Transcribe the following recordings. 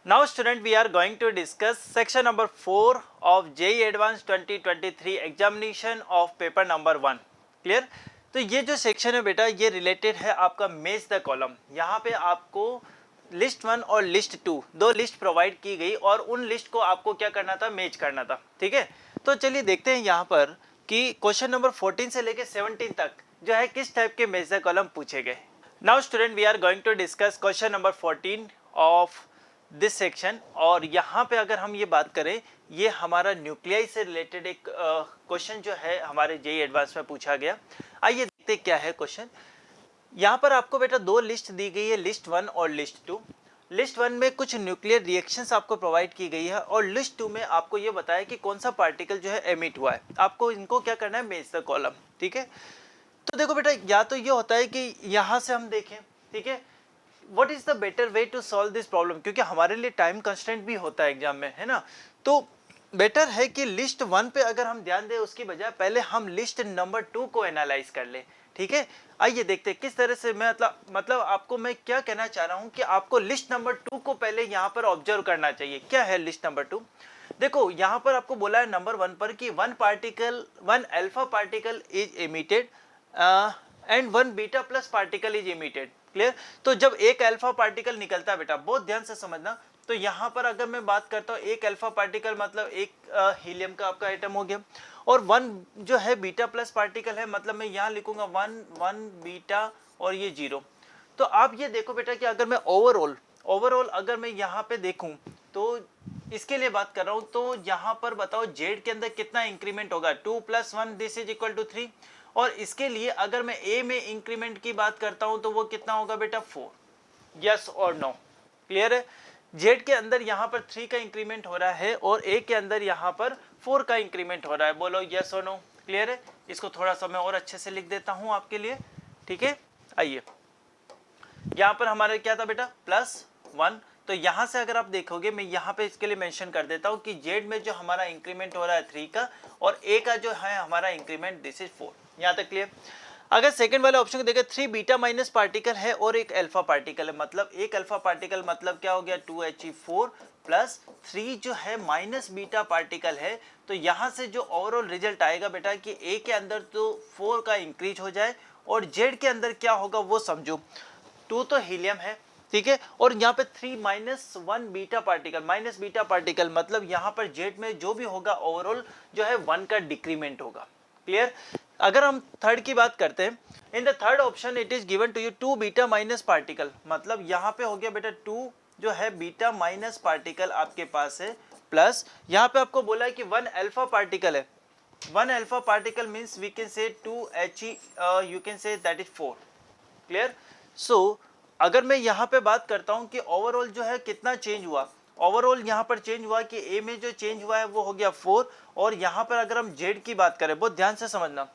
Now student, we are going to discuss section number 4 of JEE Advanced 2023 examination of paper number 1. Clear? तो ये जो section है बेटा ये रिलेटेड है आपका मैच द कॉलम। यहाँ पे आपको लिस्ट 1 और लिस्ट 2 दो लिस्ट प्रोवाइड की गई और उन लिस्ट को आपको क्या करना था, मैच करना था। ठीक है, तो चलिए देखते हैं यहाँ पर कि क्वेश्चन नंबर 14 से लेके 17 तक जो है किस टाइप के मैच द कॉलम पूछे गए। Now student, we are going to discuss question number 14 of this section. और यहाँ पे अगर हम ये बात करें, ये हमारा न्यूक्लियाई से रिलेटेड एक क्वेश्चन जो है हमारे जेईई एडवांस में पूछा गया। आइए देखते क्या है क्वेश्चन। यहाँ पर आपको बेटा दो लिस्ट दी गई है, लिस्ट 1 और लिस्ट 2। लिस्ट 1 में कुछ न्यूक्लियर रिएक्शंस आपको प्रोवाइड की गई है और लिस्ट 2 में आपको ये बताया कि कौन सा पार्टिकल जो है एमिट हुआ है। आपको इनको क्या करना है, मैच द कॉलम। ठीक है, तो देखो बेटा या तो ये होता है कि यहाँ से हम देखें, ठीक है, what is the better way to solve this problem, क्योंकि हमारे लिए टाइम कंस्टेंट भी होता है एग्जाम में, है ना। तो बेटर है कि लिस्ट 1 पे अगर हम ध्यान दें उसकी बजाय पहले हम लिस्ट नंबर 2 को एनालाइज कर लें। ठीक है, आइए देखते हैं किस तरह से मैं मतलब आपको मैं क्या कहना चाह रहा हूं कि आपको लिस्ट नंबर 2 को पहले यहाँ पर ऑब्जर्व करना चाहिए। क्या है लिस्ट नंबर 2? देखो यहाँ पर आपको बोला है नंबर 1 पर कि one alpha particle is emitted and one beta plus particle is emitted. Clear? तो जब एक अल्फा पार्टिकल निकलता है बेटा, बहुत ध्यान से समझना, तो यहाँ पर अगर मैं बात करता हूँ एक अल्फा पार्टिकल मतलब एक हीलियम का आपका आइटम हो गया, और वन जो है बीटा प्लस पार्टिकल है, मतलब मैं यहाँ लिखूंगा वन बीटा और ये 0। तो आप ये देखो बेटा कि अगर मैं ओवरऑल अगर मैं यहाँ पे देखूं तो इसके लिए बात कर रहा हूँ, तो यहाँ पर बताओ जेड के अंदर कितना इंक्रीमेंट होगा, 2 + 1 दिस इज इक्वल टू 3। और इसके लिए अगर मैं ए में इंक्रीमेंट की बात करता हूं तो वो कितना होगा बेटा, 4। यस और नो? क्लियर है? जेड के अंदर यहाँ पर 3 का इंक्रीमेंट हो रहा है और ए के अंदर यहाँ पर 4 का इंक्रीमेंट हो रहा है। बोलो यस और नो? क्लियर है? इसको थोड़ा सा मैं और अच्छे से लिख देता हूं आपके लिए। ठीक है, आइए यहाँ पर हमारा क्या था बेटा, +1। तो यहाँ से अगर आप देखोगे, मैं यहाँ पे इसके लिए मेंशन कर देता हूँ कि जेड में जो हमारा इंक्रीमेंट हो रहा है 3 का और ए का जो है हमारा इंक्रीमेंट दिस इज 4। यहाँ तक क्लियर? अगर सेकंड वाले ऑप्शन को देखें, 3 बीटा माइनस पार्टिकल है और एक अल्फा पार्टिकल है, मतलब एक अल्फा पार्टिकल मतलब क्या हो गया, 2He4 प्लस 3 जो है माइनस बीटा पार्टिकल है। तो यहाँ से जो ओवरऑल रिजल्ट आएगा बेटा कि ए के अंदर तो 4 का इंक्रीज हो जाए और जेड के अंदर क्या होगा वो समझो, 2 तो हीलियम है, ठीक है, और यहाँ पे 3 - 1 beta particle, minus beta particle मतलब यहाँ पर जेड में जो भी होगा ओवरऑल जो है 1 का डिक्रीमेंट होगा। क्लियर? अगर हम थर्ड की बात करते हैं, in the third option it is given to you 2 beta minus particle, मतलब यहाँ पे हो गया बेटा 2 जो है बीटा माइनस पार्टिकल आपके पास है, प्लस यहाँ पे आपको बोला है कि 1 अल्फा पार्टिकल है। 1 alpha particle means we can say 2He you can say that is 4। Clear? So अगर मैं यहाँ पे बात करता हूँ कि ओवरऑल जो है कितना चेंज हुआ, ओवरऑल यहाँ पर चेंज हुआ कि ए में जो चेंज हुआ है वो हो गया 4, और यहाँ पर अगर हम जेड की बात करें, बहुत ध्यान से समझना,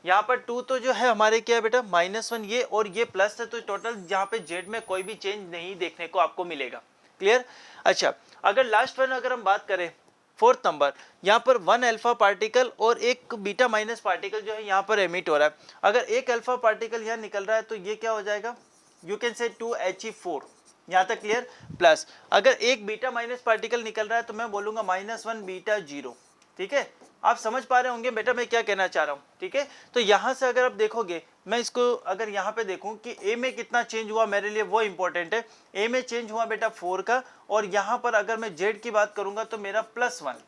यहाँ पर 2 तो जो है हमारे क्या है बेटा, -1 ये और ये प्लस है, तो टोटल यहाँ पे जेड में कोई भी चेंज नहीं देखने को आपको मिलेगा। क्लियर? अच्छा, अगर लास्ट वन अगर हम बात करें, फोर्थ नंबर, यहाँ पर 1 अल्फा पार्टिकल और एक बीटा माइनस पार्टिकल जो है यहाँ पर एमिट हो रहा है। अगर एक अल्फा पार्टिकल यहाँ निकल रहा है तो ये क्या हो जाएगा, यू कैन से 2He4। यहाँ तक क्लियर? प्लस अगर एक बीटा माइनस पार्टिकल निकल रहा है तो मैं बोलूंगा -1 बीटा 0। ठीक है, आप समझ पा रहे होंगे बेटा मैं क्या कहना चाह रहा हूँ। ठीक है, तो यहाँ से अगर आप देखोगे, मैं इसको अगर यहाँ पे देखूं कि ए में कितना चेंज हुआ मेरे लिए वो इंपॉर्टेंट है। ए में चेंज हुआ बेटा 4 का, और यहाँ पर अगर मैं जेड की बात करूंगा तो मेरा +1।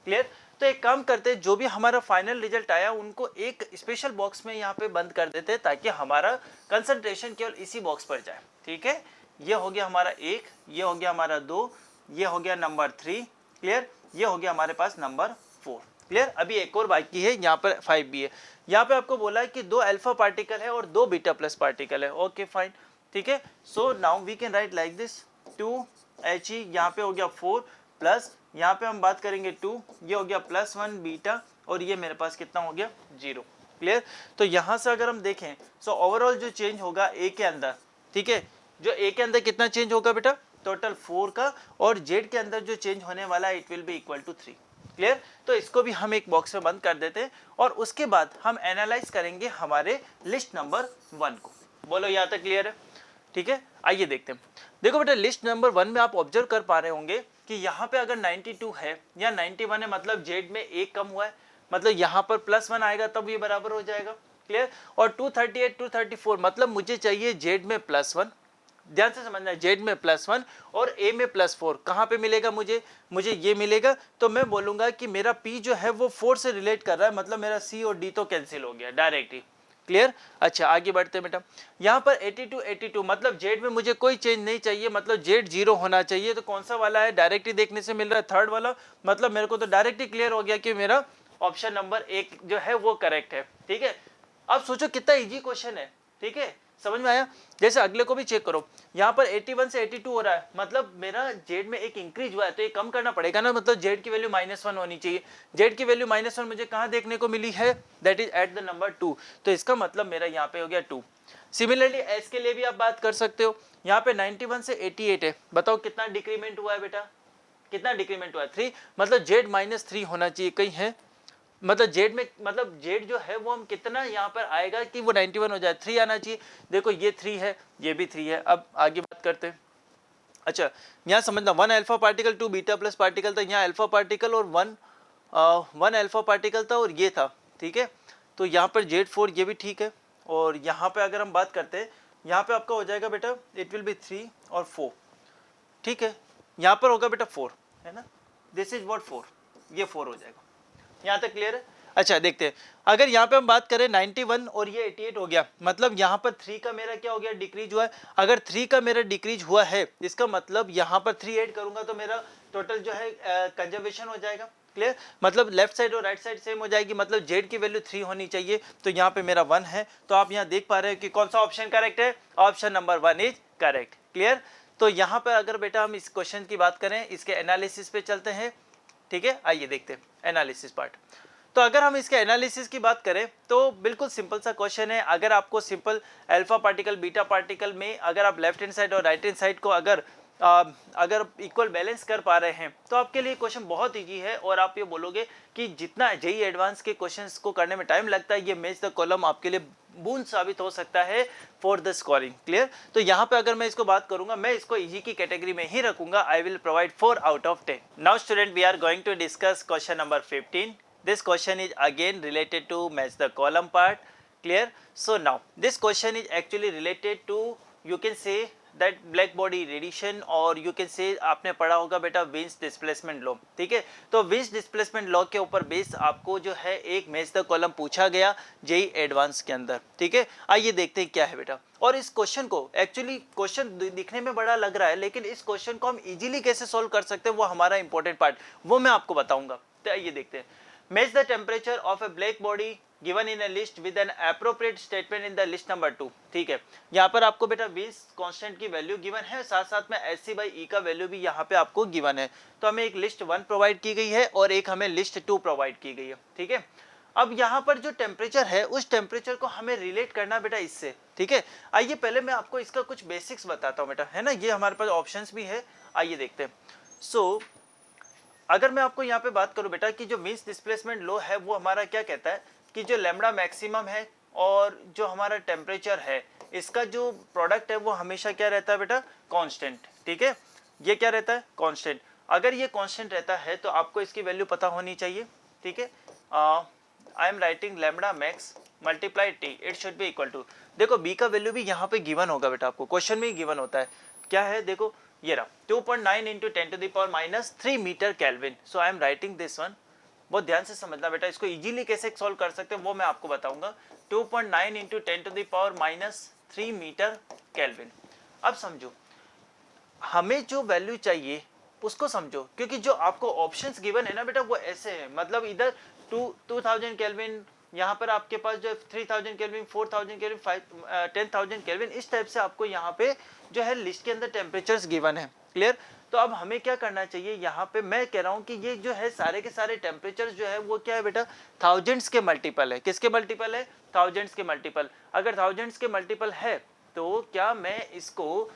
क्लियर? तो एक काम करते हैं, जो भी हमारा फाइनल रिजल्ट आया उनको एक स्पेशल बॉक्स में यहाँ पे बंद कर देते हैं ताकि हमारा कंसंट्रेशन केवल इसी बॉक्स पर जाए। ठीक है, ये हो गया हमारा 1, ये हो गया हमारा 2, ये हो गया नंबर 3। क्लियर? ये हो गया हमारे पास नंबर 4। क्लियर? अभी एक और बाकी है, यहाँ पर 5 भी है। यहाँ पे आपको बोला है कि 2 अल्फा पार्टिकल है और 2 बीटा प्लस पार्टिकल है। ओके फाइन, ठीक है। So now we can write like this, 2He यहाँ पे हो गया 4 प्लस यहाँ पे हम बात करेंगे 2, ये हो गया +1 बीटा और ये मेरे पास कितना हो गया 0। क्लियर? तो यहाँ से अगर हम देखें, सो ओवरऑल जो चेंज होगा ए के अंदर, ठीक है, जो ए के अंदर कितना चेंज होगा बेटा, टोटल 4 का, और जेड के अंदर जो चेंज होने वाला है it will be equal to 3। Clear? तो इसको भी हम एक बॉक्स में बंद कर देते हैं और उसके बाद हम एनालाइज करेंगे हमारे लिस्ट नंबर 1 को। बोलो यहाँ तक क्लियर है? ठीक है, आइए देखते हैं। देखो बेटा लिस्ट नंबर 1 में आप ऑब्जर्व कर पा रहे होंगे कि यहाँ पे अगर 92 है या 91 है, मतलब जेड में एक कम हुआ है, मतलब यहाँ पर +1 आएगा तब ये बराबर हो जाएगा। क्लियर। और 238 234 मतलब मुझे चाहिए जेड में +1, ध्यान से समझना है, जेड में +1 और ए में +4 कहाँ पे मिलेगा मुझे ये मिलेगा। तो मैं बोलूंगा कि मेरा पी जो है वो 4 से रिलेट कर रहा है, मतलब मेरा सी और डी तो कैंसिल हो गया डायरेक्ट ही। क्लियर। अच्छा आगे बढ़ते हैं बेटा। यहाँ पर 82 82 मतलब जेड में मुझे कोई चेंज नहीं चाहिए, मतलब जेड 0 होना चाहिए। तो कौन सा वाला है, डायरेक्ट ही देखने से मिल रहा है थर्ड वाला, मतलब मेरे को तो डायरेक्ट ही क्लियर हो गया कि मेरा ऑप्शन नंबर 1 जो है वो करेक्ट है। ठीक है। अब सोचो कितना इजी क्वेश्चन है। ठीक है, समझ में आया। जैसे अगले को भी चेक करो, यहाँ पर 81 से 82 हो रहा है, मतलब मेरा जेड में एक इंक्रीज हुआ है, तो ये कम करना पड़ेगा ना, मतलब जेड की वैल्यू -1 होनी चाहिए। जेड की वैल्यू -1 मुझे कहाँ देखने को मिली है, that is at the number 2, तो इसका मतलब मेरा यहाँ पे हो गया 2। सिमिलरली एस के लिए भी आप बात कर सकते हो। यहाँ पे 91 से 88 है, बताओ कितना डिक्रीमेंट हुआ है बेटा, कितना डिक्रीमेंट हुआ है 3, मतलब जेड -3 होना चाहिए, कहीं है, मतलब जेड में, मतलब जेड जो है वो हम कितना यहाँ पर आएगा कि वो 91 हो जाए, 3 आना चाहिए। देखो ये 3 है, ये भी 3 है। अब आगे बात करते हैं। अच्छा यहाँ समझना, 1 alpha particle 2 beta plus particle था, यहाँ अल्फा पार्टिकल और 1 अल्फा पार्टिकल था और ये था। ठीक है, तो यहाँ पर Z4 ये भी ठीक है। और यहाँ पे अगर हम बात करते हैं, यहाँ पे आपका हो जाएगा बेटा इट विल बी 3 और 4। ठीक है, यहाँ पर होगा बेटा 4, है ना, दिस इज व्हाट 4, ये 4 हो जाएगा। यहाँ तक क्लियर है। अच्छा देखते हैं, अगर यहाँ पे हम बात करें 91 और ये 88 हो गया, मतलब यहाँ पर 3 का मेरा क्या हो गया, डिक्रीज हुआ है। अगर 3 का मेरा डिक्रीज हुआ है, इसका मतलब यहाँ पर 3 ऐड करूंगा तो मेरा टोटल जो है कंजर्वेशन हो जाएगा। क्लियर, मतलब लेफ्ट साइड और राइट साइड सेम हो जाएगी, मतलब जेड की वैल्यू 3 होनी चाहिए। तो यहाँ पे मेरा 1 है, तो आप यहाँ देख पा रहे हैं कि कौन सा ऑप्शन करेक्ट है, option number 1 is correct. Clear. तो यहाँ पर अगर बेटा हम इस क्वेश्चन की बात करें, इसके एनालिसिस पे चलते हैं। ठीक है, आइए देखते हैं एनालिसिस पार्ट। तो अगर हम इसके एनालिसिस की बात करें तो बिल्कुल सिंपल सा क्वेश्चन है। अगर आपको simple alpha particle beta particle में अगर आप लेफ्ट हैंड साइड और राइट हैंड साइड को अगर इक्वल बैलेंस कर पा रहे हैं तो आपके लिए क्वेश्चन बहुत इजी है। और आप ये बोलोगे कि जितना जेईई एडवांस के क्वेश्चंस को करने में टाइम लगता है, ये मैच द कॉलम आपके लिए बूंद साबित हो सकता है फॉर द स्कोरिंग। क्लियर। तो यहाँ पे अगर मैं इसको बात करूंगा, मैं इसको इजी की कैटेगरी में ही रखूंगा। I will provide 4 out of 10। Now student, we are going to discuss question number 15. This question is again related to match the column part. Clear. So now this question is actually related to, you can say that black body radiation, और you can say आपने पढ़ा होगा बेटा wins displacement law. ठीक है, तो wins displacement law के ऊपर बेस आपको जो है एक मैच द कॉलम पूछा गया जेईई एडवांस के अंदर। ठीक है, आइए देखते हैं क्या है बेटा। और इस क्वेश्चन को एक्चुअली क्वेश्चन दिखने में बड़ा लग रहा है, लेकिन इस क्वेश्चन को हम इजीली कैसे सोल्व कर सकते हैं वो हमारा इंपॉर्टेंट पार्ट, वो मैं आपको बताऊंगा। तो आइए देखते हैं। Match the temperature of a black body given in a list with an appropriate statement in the list number 2. ठीक है, यहाँ पर आपको बेटा विंस कांस्टेंट की वैल्यू गिवन है, साथ साथ में SC/E का वैल्यू भी यहाँ पे आपको गिवन है। तो हमें एक लिस्ट 1 प्रोवाइड की गई है और एक हमें लिस्ट 2 प्रोवाइड की गई है। ठीक है, अब यहाँ पर जो टेम्परेचर है उस टेम्परेचर को हमें रिलेट करना बेटा इससे। ठीक है, आइए पहले मैं आपको इसका कुछ बेसिक्स बताता हूँ बेटा, है ना। ये हमारे पास ऑप्शंस भी है, आइए देखते हैं। सो अगर मैं आपको यहाँ पे बात करूँ बेटा कि जो विंस डिस्प्लेसमेंट लॉ है वो हमारा क्या कहता है कि जो लैम्बडा मैक्सिमम है और जो हमारा टेम्परेचर है, इसका जो प्रोडक्ट है वो हमेशा क्या रहता है बेटा, कांस्टेंट। ठीक है, ये क्या रहता है, कांस्टेंट। अगर ये कांस्टेंट रहता है तो आपको इसकी वैल्यू पता होनी चाहिए। ठीक है, I am writing lambda max multiply T, it should be equal to, देखो बी का वैल्यू भी यहाँ पे गिवन होगा बेटा, आपको क्वेश्चन में ही गिवन होता है। क्या है, देखो ये रहा 2.9 into 10⁻³ metre kelvin. So I am writing this one, बहुत ध्यान से समझना बेटा, इसको इजीली कैसे सॉल्व कर सकते हैं वो मैं आपको बताऊंगा। 2.9 इंटू 10⁻³ मीटर केल्विन। अब समझो, हमें जो वैल्यू चाहिए उसको समझो, क्योंकि जो आपको ऑप्शंस गिवन है ना बेटा वो ऐसे है, मतलब इधर 2000 केल्विन, यहाँ पर आपके पास जो 3000 केल्विन, 4000 केल्विन, 10,000 केल्विन, इस टाइप से आपको यहाँ पे जो है लिस्ट के अंदर टेम्परेचर्स गिवन है। क्लियर। तो अब हमें क्या करना चाहिए, यहाँ पे मैं कह रहा हूँ कि ये जो है सारे के सारे टेम्परेचर्स जो है वो क्या है बेटा, थाउजेंड्स के मल्टीपल है। किसके मल्टीपल है, थाउजेंड्स के मल्टीपल। अगर थाउजेंड्स के मल्टीपल है तो क्या मैं इसको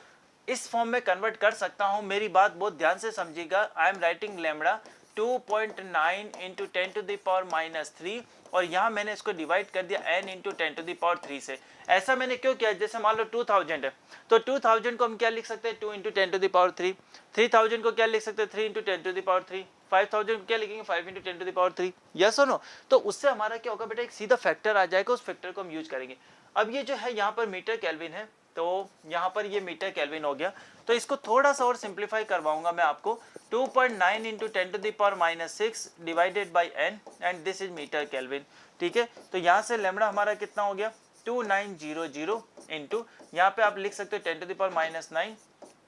इस फॉर्म में कन्वर्ट कर सकता हूँ। मेरी बात बहुत ध्यान से समझिएगा। I am writing lambda 2.9 into 10 to the power -3 और यहाँ मैंने इसको डिवाइड कर दिया n into 10 to the power 3 से। ऐसा मैंने क्यों किया, जैसे मान लो 2000 है तो 2000 को हम क्या लिख सकते हैं 2 इंटू 10 टू द पावर 3, 3000 को क्या लिख सकते हैं 3 इंटू 10 टू द पावर 3, 5000 को क्या लिखेंगे 5 into 10 to the power 3। Yes और नो? तो उससे हमारा क्या होगा बेटा, एक सीधा फैक्टर आ जाएगा, उस फैक्टर को हम यूज करेंगे। अब ये जो है यहाँ पर मीटर केल्विन है तो यहाँ पर ये मीटर केल्विन हो गया, तो इसको थोड़ा सा और सिंप्लीफाई करवाऊंगा मैं आपको। 2.9 into 10 to the power -6 divided by n and this is metre kelvin. ठीक है, तो यहाँ से लैम्बडा हमारा कितना हो गया 2900 इंटू, यहाँ पे आप लिख सकते हो 10 टू द पावर -9,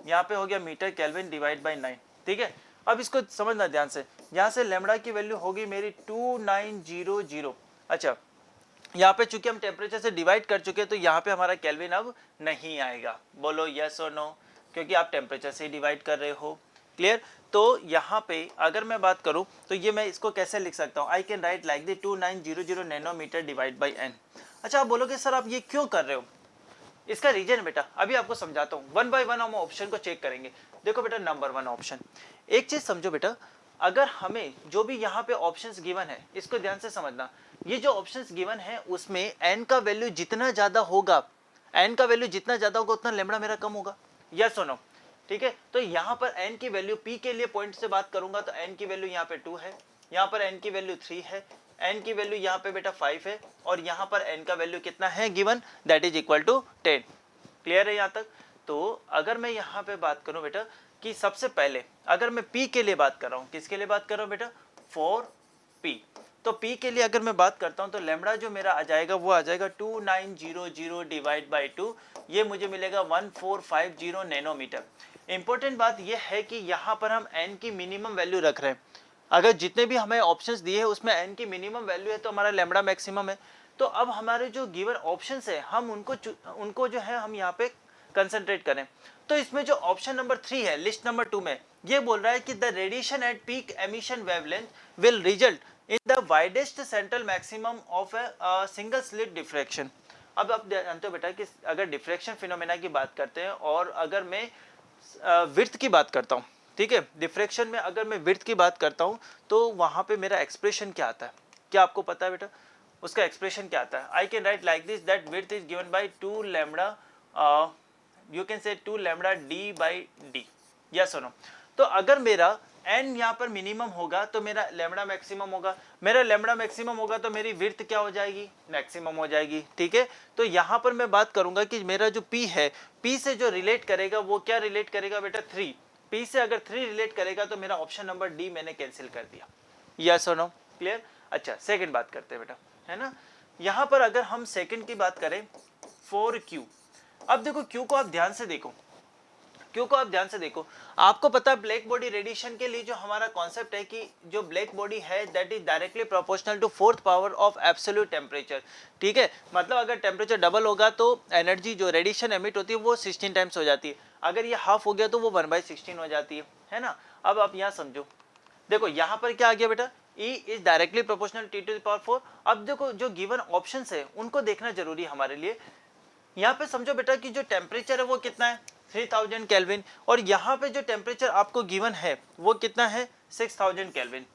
यहाँ पे हो गया मीटर केल्विन डिवाइड बाई 9। ठीक है, अब इसको समझना ध्यान से, यहाँ से लैम्बडा की वैल्यू होगी मेरी 2900। अच्छा, यहाँ पे चूंकि हम टेम्परेचर से डिवाइड कर चुके हैं तो यहाँ पे हमारा केल्विन अब नहीं आएगा। बोलो यस और नो, क्योंकि आप टेम्परेचर से डिवाइड कर रहे हो। क्लियर? तो यहाँ पे अगर मैं बात करूँ तो ये मैं इसको कैसे लिख सकता हूँ, I can write like the 2900 nanometre divide by n। अच्छा, आप बोलोगे सर आप ये क्यों कर रहे हो, इसका रीजन बेटा अभी आपको समझाता हूँ। वन बाय वन हम ऑप्शन को चेक करेंगे। देखो बेटा, नंबर 1 ऑप्शन, एक चीज समझो बेटा, अगर हमें जो भी यहाँ पे ऑप्शंस गिवन है इसको ध्यान से समझना, ये जो ऑप्शंस गिवन है उसमें n का वैल्यू जितना ज्यादा होगा, n का वैल्यू जितना ज्यादा होगा उतना लैम्बडा मेरा कम होगा। यस और नो? ठीक है, तो यहाँ पर n की वैल्यू p के लिए पॉइंट से बात करूंगा तो n की वैल्यू यहाँ पे 2 है, यहाँ पर n की वैल्यू 3 है, n की वैल्यू यहाँ पे बेटा 5 है और यहाँ पर n का वैल्यू कितना है given, that is equal to 10। Clear है यहाँ तक? तो अगर मैं यहाँ पे बात करूँ बेटा कि सबसे पहले अगर मैं p के लिए बात कर रहा हूँ, किसके लिए बात कर रहा हूँ बेटा, फॉर p, तो p के लिए अगर मैं बात करता हूँ तो लैम्बडा जो मेरा आ जाएगा वो आ जाएगा 2900 डिवाइड बाई 2, ये मुझे मिलेगा 1450 नैनोमीटर। इंपॉर्टेंट बात ये है कि यहाँ पर हम n की मिनिमम वैल्यू रख रहे हैं। अगर जितने भी हमें ऑप्शंस दिए हैं उसमें n की मिनिमम वैल्यू है तो हमारा लैम्बडा मैक्सिमम है। तो अब हमारे जो गिवन ऑप्शंस है हम उनको जो है हम यहाँ पे कंसंट्रेट करें। तो इसमें जो ऑप्शन नंबर 3 है लिस्ट नंबर 2 में, ये बोल रहा है कि the radiation at peak emission wavelength will result in the widest central maximum of a single slit diffraction. अब आप जानते हो बेटा कि अगर डिफ्रैक्शन फिनोमेना की बात करते हैं और अगर मैं विड्थ की बात करता हूँ, ठीक है, डिफ्रैक्शन में अगर मैं विड्थ की बात करता हूँ तो वहाँ पे मेरा एक्सप्रेशन क्या आता है, क्या आपको पता है बेटा? उसका एक्सप्रेशन क्या आता है? आई can write like this that width is given by 2 lambda, you can से 2 lambda D by D. Yes और नो? तो अगर मेरा n यहाँ पर मिनिमम होगा तो मेरा लैम्बडा मैक्सिमम होगा, मेरा लैम्बडा मैक्सिमम होगा तो मेरी विड्थ क्या हो जाएगी, मैक्सिमम हो जाएगी। ठीक है, तो यहाँ पर मैं बात करूंगा कि मेरा जो p है, p से जो रिलेट करेगा वो क्या रिलेट करेगा बेटा 3, p से अगर 3 रिलेट करेगा तो मेरा ऑप्शन नंबर डी मैंने कैंसिल कर दिया। यस और नो? क्लियर? अच्छा, सेकंड बात करते हैं बेटा, है ना। यहाँ पर अगर हम सेकंड की बात करें फॉर q, अब देखो q को आप ध्यान से देखो, क्यों को आप ध्यान से देखो, आपको पता है ब्लैक बॉडी रेडिएशन के लिए जो हमारा कॉन्सेप्ट है कि जो ब्लैक बॉडी है that is directly proportional to 4th power of absolute temperature. ठीक है, मतलब अगर टेम्परेचर डबल होगा तो एनर्जी जो रेडिएशन एमिट होती है वो 16 टाइम्स हो जाती है, अगर ये हाफ हो गया तो वो 1/16 हो जाती है ना। अब आप यहाँ समझो, देखो यहाँ पर क्या आ गया बेटा, E is directly proportional T to the power 4। अब देखो जो गिवन ऑप्शंस है उनको देखना जरूरी है हमारे लिए। यहाँ पे समझो बेटा कि जो टेम्परेचर है वो कितना है 3000 केल्विन और यहाँ पे जो टेम्परेचर आपको गिवन है वो कितना है 6000 केल्विन।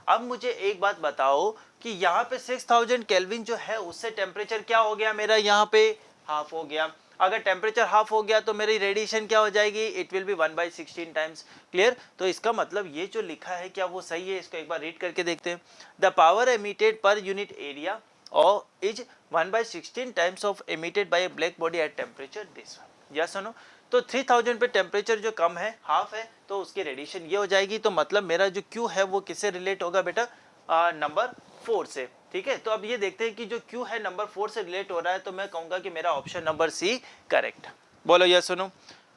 अब मुझे एक बात बताओ कि यहाँ पे 6000 केल्विन जो है उससे टेम्परेचर क्या हो गया मेरा, यहाँ पे हाफ हो गया। अगर टेम्परेचर हाफ हो गया तो मेरी रेडिएशन क्या हो जाएगी, it will B 1/16 times. Clear? तो इसका मतलब ये जो लिखा है क्या वो सही है, इसको एक बार रीड करके देखते हैं। The power emitted per unit area और is 1/16 times of emitted by a black body at temperature this. Yes और नो? तो 3000 पे टेम्परेचर जो कम है हाफ है तो उसकी रेडिएशन ये हो जाएगी। तो मतलब मेरा जो Q है वो किससे रिलेट होगा बेटा, नंबर 4 से। ठीक है, तो अब ये देखते हैं कि जो Q है नंबर 4 से रिलेट हो रहा है, तो मैं कहूंगा कि मेरा ऑप्शन नंबर सी करेक्ट। बोलो यस सुनो,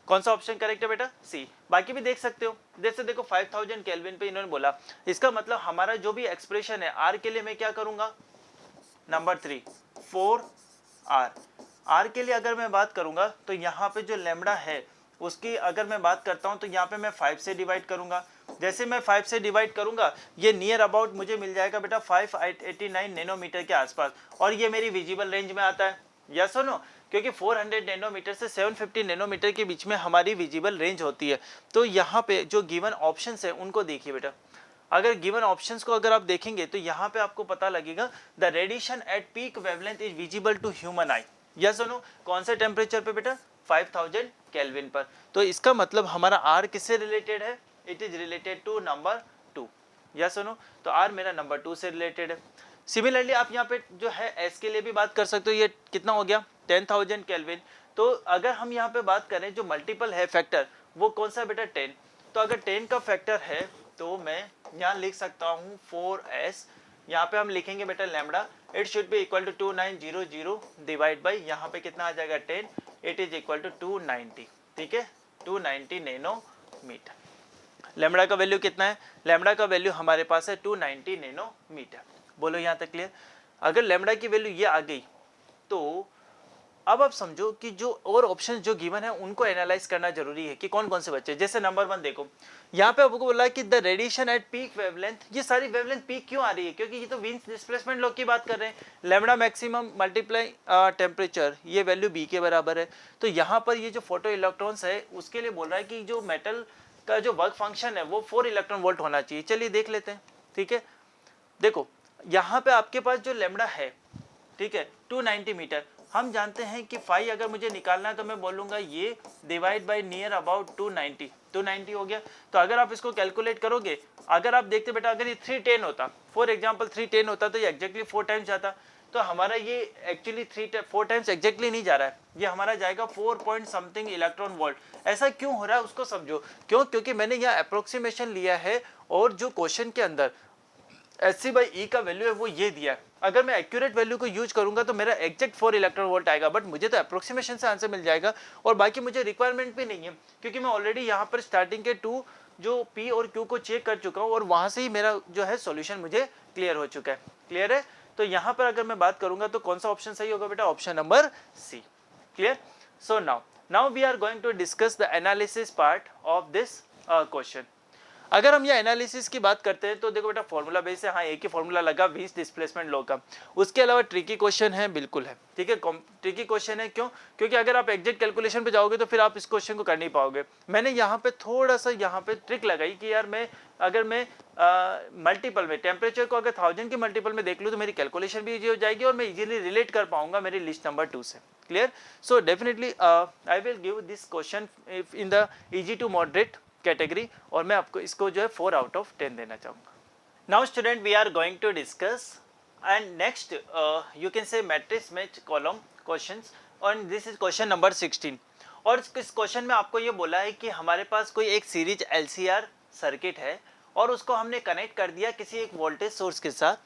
कौन सा ऑप्शन करेक्ट है बेटा, सी। बाकी भी देख सकते हो, जैसे देखो 5000 केल्विन पे इन्होंने बोला, इसका मतलब हमारा जो भी एक्सप्रेशन है R के लिए मैं क्या करूंगा, नंबर 3 4R। R के लिए अगर मैं बात करूंगा तो यहाँ पे जो लैम्बडा है उसकी अगर मैं बात करता हूँ तो यहाँ पे मैं 5 से डिवाइड करूंगा। जैसे मैं 5 से डिवाइड करूंगा ये नियर अबाउट मुझे मिल जाएगा बेटा 589 नैनोमीटर के आसपास, और ये मेरी विजिबल रेंज में आता है। यस और नो? क्योंकि 400 नैनोमीटर से 750 नैनोमीटर के बीच में हमारी विजिबल रेंज होती है। तो यहाँ पे जो गिवन ऑप्शंस है उनको देखिए बेटा, अगर गिवन ऑप्शंस को अगर आप देखेंगे तो यहाँ पे आपको पता लगेगा the radiation at peak wavelength is visible to human eye. Yes और नो, कौन से टेम्परेचर पे बेटा? 5000 केल्विन पर। तो इसका मतलब हमारा आर किससे रिलेटेड है? It is related to number 2। Yes और नो, तो आर मेरा नंबर 2 से रिलेटेड है। सिमिलरली आप यहाँ पे जो है एस के लिए भी बात कर सकते हो। ये कितना हो गया? 10,000 केल्विन। तो अगर हम यहाँ पे बात करें जो मल्टीपल है फैक्टर, वो कौन सा बेटा? 10। तो अगर 10 का फैक्टर है तो मैं यहाँ लिख सकता हूँ 4s। यहाँ पे हम लिखेंगे बेटा lambda, it should be equal to 2900 divide by यहाँ पे कितना आ जाएगा? 10। It is equal to 290। ठीक है, 290 नैनोमीटर। लैम्डा का वैल्यू कितना है? लैम्डा का वैल्यू हमारे पास है 290 नैनोमीटर। बोलो यहाँ तक क्लियर? अगर लैम्डा की वैल्यू ये आ गई तो अब आप समझो कि जो और ऑप्शंस जो गिवन है उनको एनालाइज करना जरूरी है कि कौन कौन से बच्चे। जैसे नंबर 1 देखो, यहाँ पे आपको बोला है कि the radiation at peak wavelength. ये सारी वेवलेंथ पीक क्यों आ रही है? क्योंकि ये तो विंस डिस्प्लेसमेंट लॉ की बात कर रहे हैं। लैम्डा मैक्सिमम मल्टीप्लाई टेम्परेचर, ये वैल्यू बी के बराबर है। तो यहाँ पर ये जो फोटो इलेक्ट्रॉन्स है उसके लिए बोल रहा है कि जो मेटल का जो वर्क फंक्शन है वो 4 इलेक्ट्रॉन वोल्ट होना चाहिए। चलिए देख लेते हैं। ठीक है, देखो यहाँ पे आपके पास जो लैम्डा है, ठीक है, 290 मीटर। हम जानते हैं कि फाई अगर मुझे निकालना है तो मैं बोलूंगा ये डिवाइड बाय नियर अबाउट 290 हो गया। तो अगर आप इसको कैलकुलेट करोगे, अगर आप देखते बेटा अगर ये 310 होता, फॉर एग्जांपल 310 होता तो ये एग्जैक्टली 4 टाइम्स जाता। तो हमारा ये एक्चुअली 4 टाइम्स एग्जैक्टली नहीं जा रहा है, ये हमारा जाएगा 4 पॉइंट समथिंग इलेक्ट्रॉन वोल्ट। ऐसा क्यों हो रहा है उसको समझो। क्यों? क्योंकि मैंने यहाँ अप्रोक्सीमेशन लिया है और जो क्वेश्चन के अंदर Sc/E का वैल्यू है वो ये दिया है। अगर मैं एक्यूरेट वैल्यू को यूज करूंगा तो मेरा एग्जैक्ट 4 इलेक्ट्रॉन वोल्ट आएगा, बट मुझे तो अप्रोक्सीमेशन से आंसर मिल जाएगा और बाकी मुझे रिक्वायरमेंट भी नहीं है, क्योंकि मैं ऑलरेडी यहाँ पर स्टार्टिंग के 2 जो P और Q को चेक कर चुका हूँ और वहां से ही मेरा जो है सॉल्यूशन मुझे क्लियर हो चुका है। क्लियर है? तो यहाँ पर अगर मैं बात करूंगा तो कौन सा ऑप्शन सही होगा बेटा? Option number C. Clear? So now we are going to discuss the analysis part of this question. अगर हम ये एनालिसिस की बात करते हैं तो देखो बेटा फॉर्मूला बेस है, हाँ एक ही फॉर्मूला लगा विंस डिस्प्लेसमेंट लॉ का। उसके अलावा ट्रिकी क्वेश्चन है, बिल्कुल है। ठीक है, ट्रिकी क्वेश्चन है। क्यों? क्योंकि अगर आप एग्जैक्ट कैलकुलेशन पे जाओगे तो फिर आप इस क्वेश्चन को कर नहीं पाओगे। मैंने यहाँ पे थोड़ा सा यहाँ पे ट्रिक लगाई कि यार अगर मैं मल्टीपल में टेम्परेचर को अगर 1000 के मल्टीपल में देख लूँ तो मेरी कैलकुलेशन भी ईजी हो जाएगी और मैं इजीली रिलेट कर पाऊंगा मेरी लिस्ट नंबर 2 से। Clear? So definitely I will give this question in the easy to moderate category और मैं आपको इसको जो है 4 आउट ऑफ 10 देना चाहूँगा। Now student we are going to discuss and next you can say matrix match column questions और this is question number 16। और इस क्वेश्चन में आपको ये बोला है कि हमारे पास कोई एक सीरीज LCR सर्किट है और उसको हमने कनेक्ट कर दिया किसी एक वोल्टेज सोर्स के साथ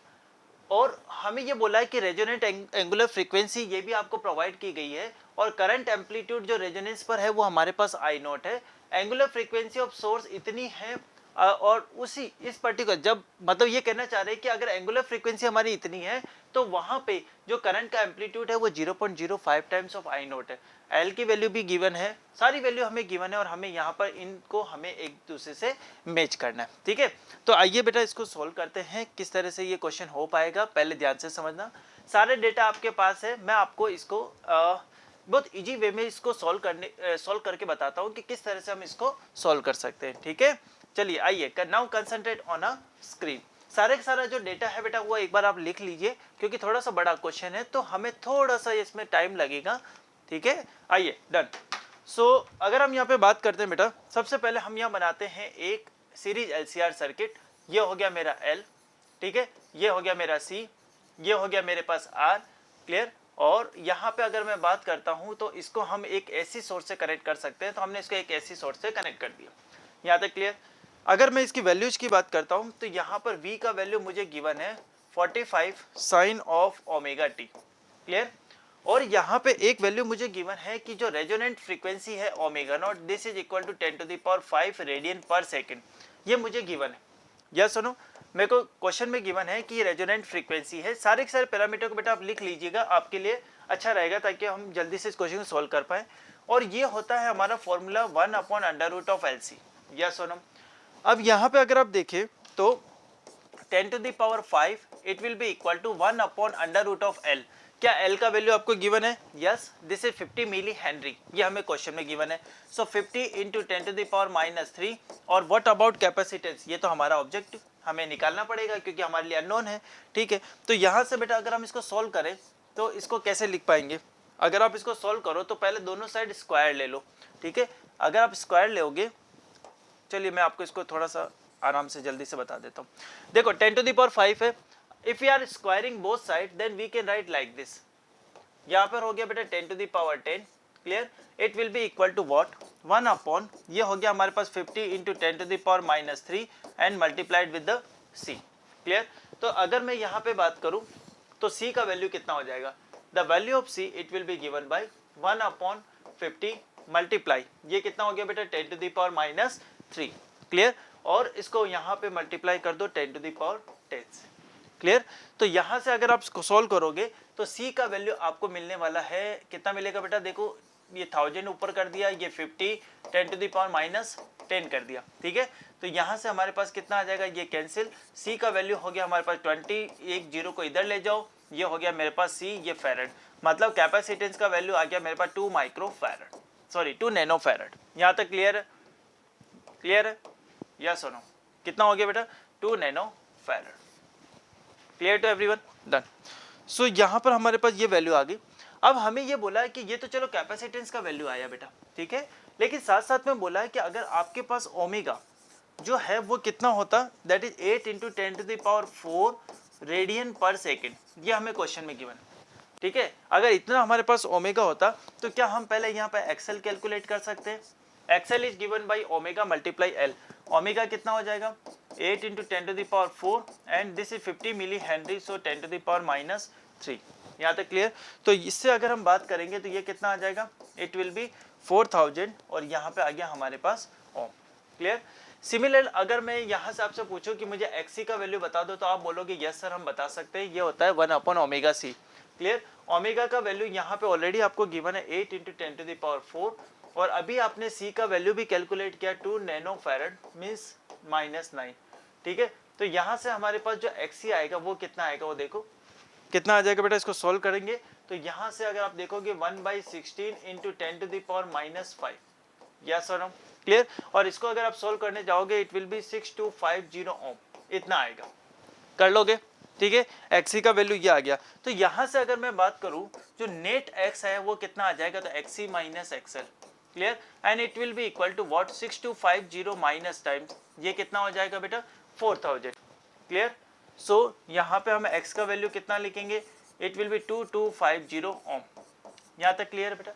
और हमें ये बोला है कि रेजोनेंट एंगुलर फ्रीक्वेंसी ये भी आपको प्रोवाइड की गई है और करंट एम्पलीट्यूड जो रेजोनेंस पर है वो हमारे पास I0 है। एंगुलर फ्रीक्वेंसी ऑफ सोर्स इतनी है और उसी इस पर्टिकुलर जब मतलब ये कहना चाह रहे हैं कि अगर एंगुलर फ्रीक्वेंसी हमारी इतनी है तो वहां पे जो करंट का एम्पलीट्यूड है वो 0.05 टाइम्स ऑफ I0 है। L की वैल्यू भी गिवन है, सारी वैल्यू हमें गिवन है और हमें यहाँ पर इनको हमें एक दूसरे से मैच करना है। ठीक है, तो आइए बेटा इसको सोल्व करते हैं। किस तरह से ये क्वेश्चन हो पाएगा पहले ध्यान से समझना। सारे डेटा आपके पास है, मैं आपको इसको बहुत इजी वे में इसको सॉल्व करके बताता हूँ कि किस तरह से हम इसको सॉल्व कर सकते हैं। ठीक है, चलिए आइए now concentrate on a screen. सारे का सारा जो डेटा है बेटा वो एक बार आप लिख लीजिए क्योंकि थोड़ा सा बड़ा क्वेश्चन है तो हमें थोड़ा सा इसमें टाइम लगेगा। ठीक है, आइए डन। सो अगर हम यहाँ पे बात करते हैं बेटा, सबसे पहले हम यहाँ बनाते हैं एक सीरीज LCR सर्किट। ये हो गया मेरा L, ठीक है, ये हो गया मेरा C, ये हो गया मेरे पास R। क्लियर? और यहाँ पे अगर मैं बात करता हूँ तो इसको हम एक AC सोर्स से कनेक्ट कर सकते हैं, तो हमने इसको एक AC सोर्स से कनेक्ट कर दिया। यहाँ तक क्लियर? अगर मैं इसकी वैल्यूज की बात करता हूँ तो यहाँ पर V का वैल्यू मुझे गिवन है 45 sine of omega T. Clear? और यहाँ पे एक वैल्यू मुझे गिवन है कि जो रेजोनेंट फ्रीक्वेंसी है omega naught, this is equal to 10⁵ radian per second, ये मुझे गिवन है। या सुनो, मेरे को क्वेश्चन में गिवन है कि ये रेजोनेंट फ्रीक्वेंसी है। सारे के सारे पैरामीटर को बेटा आप लिख लीजिएगा, आपके लिए अच्छा रहेगा ताकि हम जल्दी से इस क्वेश्चन को सॉल्व कर पाए। और ये होता है हमारा फॉर्मूला 1/√LC। या सोनम, अब यहाँ पे अगर आप देखें तो 10⁵ it will be equal to 1/√L। क्या L का वैल्यू आपको गिवन है? Yes, this is 50 milli henry, ये हमें क्वेश्चन में गिवन है। सो 50 इंटू 10⁻³ और व्हाट अबाउट कैपेसिटेंस, ये तो हमारा ऑब्जेक्ट हमें निकालना पड़ेगा क्योंकि हमारे लिए अननोन है, ठीक है। तो यहाँ से बेटा अगर हम इसको सॉल्व करें तो इसको कैसे लिख पाएंगे? अगर आप इसको सॉल्व करो तो पहले दोनों साइड स्क्वायर ले लो, ठीक है। अगर आप स्क्वायर लोगे, चलिए मैं आपको इसको थोड़ा सा आराम से जल्दी से बता देता हूँ। देखो 10⁵ है, if you are squaring both side then we can write like this. यहाँ पर हो गया बेटा 10⁻10, clear. It will be equal to what, 1 upon, ये हो गया हमारे पास 50 into 10⁻³ and multiplied with the c, clear. तो अगर मैं यहाँ पे बात करूँ तो c का वैल्यू कितना हो जाएगा? The value of c it will be given by 1/50 multiply, ये कितना हो गया बेटा 10⁻³ क्लियर। और इसको यहाँ पे मल्टीप्लाई कर दो 10⁻10 से, क्लियर। तो यहाँ से अगर आप इसको सॉल्व करोगे तो c का वैल्यू आपको मिलने वाला है, कितना मिलेगा बेटा? देखो ये 1000 ऊपर कर दिया, ये 50 10⁻10 कर दिया, ठीक है। तो यहाँ से हमारे पास कितना आ जाएगा? ये कैंसिल, c का वैल्यू हो गया हमारे पास 20, एक जीरो को इधर ले जाओ, ये हो गया मेरे पास c, ये फैरड, मतलब कैपेसिटेंस का वैल्यू आ गया मेरे पास 2 माइक्रोफैरड, सॉरी 2 नैनोफैरड। यहाँ तक क्लियर है? क्लियर है? यस और नो? कितना हो गया बेटा? 2 nanofarad. Clear to everyone? Done. So यहाँ पर हमारे पास ये वैल्यू आ गई। अब हमें ये बोला है कि ये तो चलो कैपेसिटेंस का वैल्यू आया बेटा, ठीक है, लेकिन साथ साथ में बोला है कि अगर आपके पास ओमेगा जो है वो कितना होता, that is 8 into 10⁴ radian per second, ये हमें क्वेश्चन में गिवन है, ठीक है। अगर इतना हमारे पास ओमेगा होता तो क्या हम पहले यहाँ पे एक्सएल कैलकुलेट कर सकते हैं? XL is given by omega multiply L. Omega कितना हो जाएगा? 8 into 10⁴ and this is 50 milli henry, so 10⁻³ यहाँ तक क्लियर। तो इससे अगर हम बात करेंगे तो ये कितना आ जाएगा? इट विल बी 4000 और यहाँ पे आ गया हमारे पास ओम, क्लियर। सिमिलर अगर मैं यहाँ से आपसे पूछूं कि मुझे एक्सी का वैल्यू बता दो तो आप बोलोगे यस सर हम बता सकते हैं, ये होता है 1/ωc, क्लियर। ओमेगा का वैल्यू यहाँ पे ऑलरेडी आपको गिवन है 8 इंटू 10⁴ और अभी आपने सी का वैल्यू भी कैलकुलेट किया 2 नैनोफैरड मीन्स -9, ठीक है। तो यहाँ से हमारे पास जो एक्सी आएगा वो कितना आएगा, वो देखो कितना आ जाएगा बेटा। इसको सॉल्व करेंगे तो यहाँ से अगर आप देखोगे 1/16 इंटू 10⁻⁵, यस और नो, क्लियर। और इसको अगर आप सॉल्व करने जाओगे इट विल बी 6250 ओम, इतना आएगा, कर लोगे, ठीक है। एक्सी का वैल्यू ये आ गया। तो यहाँ से अगर मैं बात करूँ जो नेट एक्स है वो कितना आ जाएगा, तो XC minus XL, clear, and it will be equal to what 6250 minus times, ये कितना हो जाएगा बेटा 4000, क्लियर। सो यहाँ पे हम x का वैल्यू कितना लिखेंगे, इट विल बी 2250 ओम, यहाँ तक क्लियर बेटा?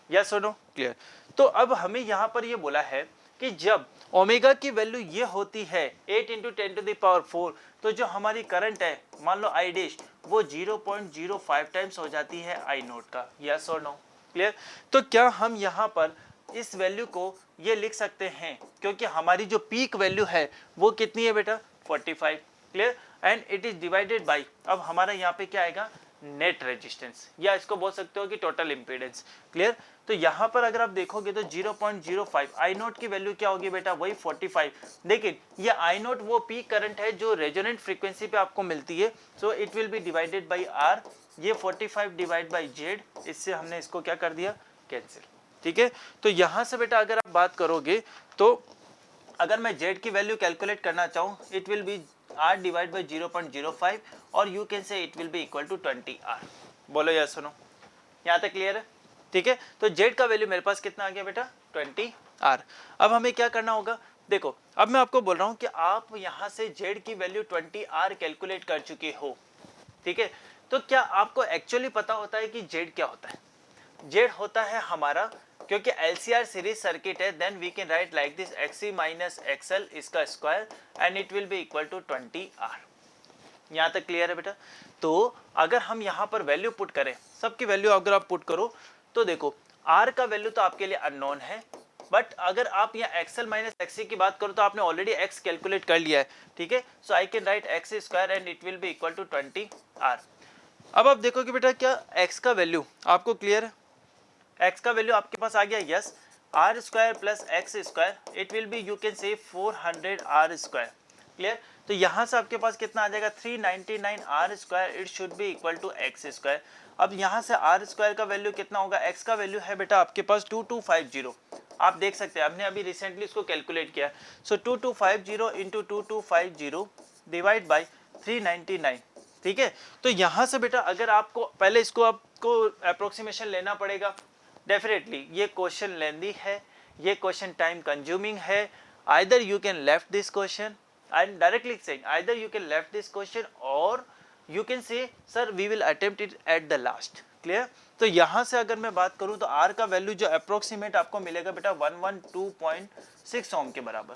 यस और नो? क्लियर। तो अब हमें यहाँ पर ये बोला है कि जब ओमेगा की वैल्यू ये होती है 8 इंटू 10⁴, तो जो हमारी करंट है मान लो आई डैश वो 0.05 टाइम्स हो जाती है आई नोट का, यस और नो? क्लियर। तो क्या हम यहाँ पर इस वैल्यू को ये लिख सकते हैं, क्योंकि हमारी जो पीक वैल्यू है वो कितनी है बेटा 45, clear, and it is divided by, अब हमारा यहाँ पे क्या आएगा नेट रेजिस्टेंस, या इसको बोल सकते हो कि टोटल इम्पीडेंस, क्लियर। तो यहाँ पर अगर आप देखोगे तो 0.05 आई नोट की वैल्यू क्या होगी बेटा, वही 45, लेकिन ये आई नोट वो पीक करंट है जो रेजोनेंट फ्रीक्वेंसी पे आपको मिलती है, so it will be divided by R, ये 45 डिवाइड बाई जेड, इससे हमने इसको क्या कर दिया कैंसिल, ठीक है। तो यहाँ से बेटा अगर आप बात करोगे तो अगर मैं जेड की वैल्यू कैलकुलेट करना चाहूँ it will be r divide by 0.05 और you can say it will be equal to 20r, बोलो या सुनो, यहाँ तक क्लियर है, ठीक है। तो z का वैल्यू मेरे पास कितना आ गया बेटा 20r। अब हमें क्या करना होगा, देखो अब मैं आपको बोल रहा हूँ कि आप यहाँ से z की वैल्यू 20r कैलकुलेट कर चुके हो, ठीक है। तो क्या आपको एक्चुअली पता होता है कि z क्या होता है? z होता है हमारा, क्योंकि LCR सीरीज सर्किट है, then we can write like this XC minus XL इसका square and it will be equal to 20R, यहाँ तक क्लियर है बेटा। तो अगर हम यहाँ पर वैल्यू पुट करें, सबकी वैल्यू अगर आप पुट करो तो देखो R का वैल्यू तो आपके लिए अननोन है, बट अगर आप यहाँ XL माइनस XC की बात करो तो आपने ऑलरेडी X कैलकुलेट कर लिया है, ठीक है। So I can write X square and it will be equal to 20R। अब आप देखोगे बेटा क्या X का वैल्यू आपको क्लियर है, x का वैल्यू आपके पास आ गया, yes, r square plus x square, it will B you can say 400 r square, clear. तो यहाँ से आपके पास कितना आ जाएगा 399 R square, it should be equal to X square. अब यहाँ से आर स्क्वायर का वैल्यू कितना होगा, एक्स का वैल्यू है बेटा आपके पास 2250। आप देख सकते हैं हमने अभी रिसेंटली इसको कैलकुलेट किया। सो 2250 इंटू 2250 डिवाइड बाई 399, ठीक है। तो यहाँ से बेटा अगर आपको पहले इसको आपको अप्रोक्सीमेशन लेना पड़ेगा, डेफिनेटली ये क्वेश्चन लेंदी है, ये क्वेश्चन टाइम कंज्यूमिंग है। Either you can left this question, I am directly saying either you can left this question or you can say sir we will attempt it at the last, clear. तो यहाँ से अगर मैं बात करूँ तो are का वैल्यू जो अप्रोक्सीमेट आपको मिलेगा बेटा 112.6 ओम के बराबर।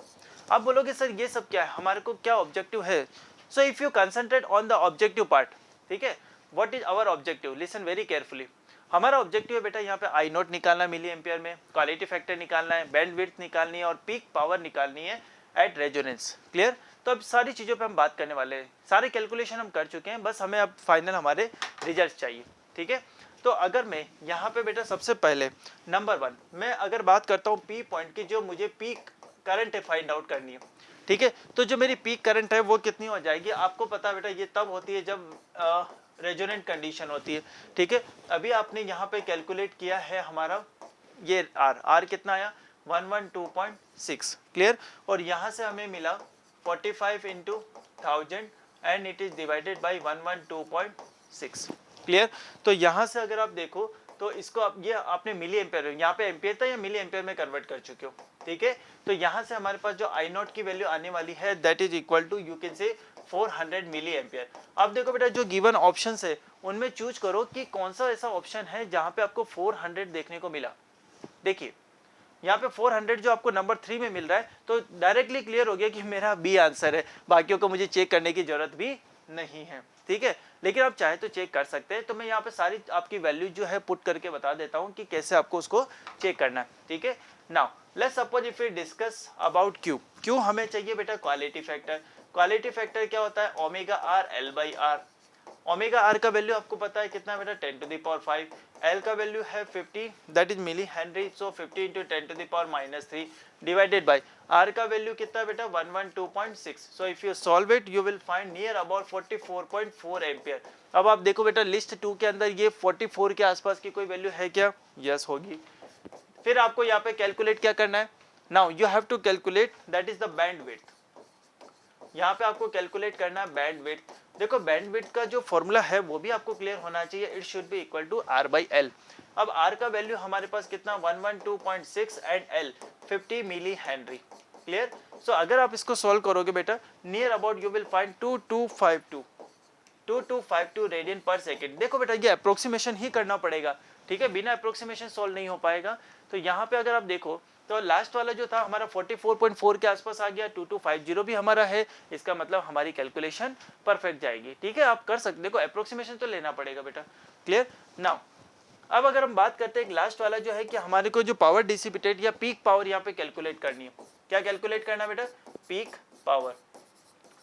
आप बोलोगे सर ये सब क्या है, हमारे को क्या ऑब्जेक्टिव है। So if you concentrate on the objective part, ठीक है, what is our objective, listen very carefully. हमारा ऑब्जेक्टिव है बेटा यहाँ पे आई नोट निकालना मिली एम्पियर में, क्वालिटी फैक्टर निकालना है, बैंड विड्थ निकालनी है और पीक पावर निकालनी है एट रेजोनेंस, क्लियर। तो अब सारी चीज़ों पे हम बात करने वाले हैं, सारे कैलकुलेशन हम कर चुके हैं, बस हमें अब फाइनल हमारे रिजल्ट चाहिए, ठीक है। तो अगर मैं यहाँ पे बेटा सबसे पहले नंबर 1 मैं अगर बात करता हूँ पी पॉइंट की, जो मुझे पीक करंट फाइंड आउट करनी है, ठीक है। तो जो मेरी पीक करंट है वो कितनी हो जाएगी, आपको पता बेटा ये तब होती है जब रेजोनेंट कंडीशन होती है, ठीक है। अभी आपने यहाँ पे कैलकुलेट किया है हमारा ये आर कितना आया 112.6, क्लियर। और यहाँ से हमें मिला 45 into 1000 and it is divided by 112.6, clear. तो यहाँ से अगर आप देखो तो इसको आप ये आपने मिली एम्पेयर, यहाँ पे एम्पेयर था या मिली एम्पेयर में कन्वर्ट कर चुके हो, ठीक है। तो यहाँ से हमारे पास जो आई नॉट की वैल्यू आने वाली है that is equal to you can say 400 milli ampere. अब देखो बेटा जो गिवन ऑप्शन है उनमें चूज करो कि कौन सा ऐसा ऑप्शन है जहाँ पे आपको 400 देखने को मिला। देखिए यहाँ पे 400 जो आपको नंबर 3 में मिल रहा है, तो डायरेक्टली क्लियर हो गया कि मेरा बी आंसर है, बाकियों को मुझे चेक करने की जरूरत भी नहीं है, ठीक है। लेकिन आप चाहे तो चेक कर सकते हैं, तो मैं यहाँ पे सारी आपकी वैल्यू जो है पुट करके बता देता हूँ कि कैसे आपको उसको चेक करना है, ठीक है। Now let's suppose if we discuss about Q. Q हमें चाहिए बेटा क्वालिटी फैक्टर। क्वालिटी फैक्टर क्या होता है, omega R L by R. Omega R का वैल्यू आपको पता है कितना बेटा 10 टू द पावर 5, एल का वैल्यू है 50 that is milli Henry, so 50 into 10 to the power -3 divided by R का वैल्यू कितना बेटा 112.6। So if you solve it you will find near about 44.4 ampere. अब आप देखो बेटा लिस्ट 2 के अंदर ये 44 के आसपास की कोई वैल्यू है क्या, यस होगी। फिर आपको यहाँ पे कैलकुलेट क्या करना है, now you have to calculate that is the bandwidth. यहाँ पे आपको कैलकुलेट करना है बैंड विड्थ। देखो बैंड विड्थ का जो फॉर्मूला है वो भी आपको क्लियर होना चाहिए, it should be equal to R by L. अब आर का वैल्यू हमारे पास कितना 112.6 and L 50 milli henry, clear. So अगर आप इसको सॉल्व करोगे बेटा near about you will find 2252 radian per second. देखो बेटा ये अप्रोक्सीमेशन ही करना पड़ेगा, ठीक है, बिना अप्रोक्सीमेशन सॉल्व नहीं हो पाएगा। तो यहाँ पे अगर आप देखो तो लास्ट वाला जो था हमारा 44.4 के आसपास आ गया, 2250 भी हमारा है, इसका मतलब हमारी कैलकुलेशन परफेक्ट जाएगी, ठीक है। आप कर सकते, देखो अप्रोक्सीमेशन तो लेना पड़ेगा बेटा, क्लियर। नाउ अब अगर हम बात करते हैं लास्ट वाला जो है कि हमारे को जो पावर डिसिपेटेड या पीक पावर यहाँ पे कैलकुलेट करनी है। क्या कैलकुलेट करना बेटा, पीक पावर।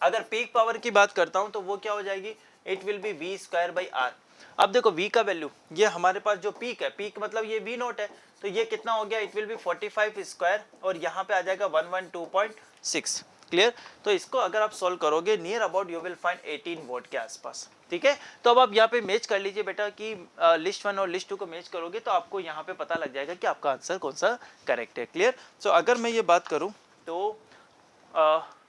अगर पीक पावर की बात करता हूँ तो वो क्या हो जाएगी, it will be V square by R. अब देखो v का वैल्यू, ये हमारे पास जो पीक है, पीक मतलब ये v नोट है, तो ये कितना हो गया, इट विल बी 45 स्क्वायर और यहाँ पे आ जाएगा 112.6, क्लियर। तो इसको अगर आप सॉल्व करोगे near about you will find 18 vote के आसपास, ठीक है। तो अब आप यहाँ पे मैच कर लीजिए बेटा कि लिस्ट 1 और लिस्ट 2 को मैच करोगे तो आपको यहाँ पे पता लग जाएगा कि आपका आंसर कौन सा करेक्ट है, क्लियर। सो अगर मैं ये बात करूँ तो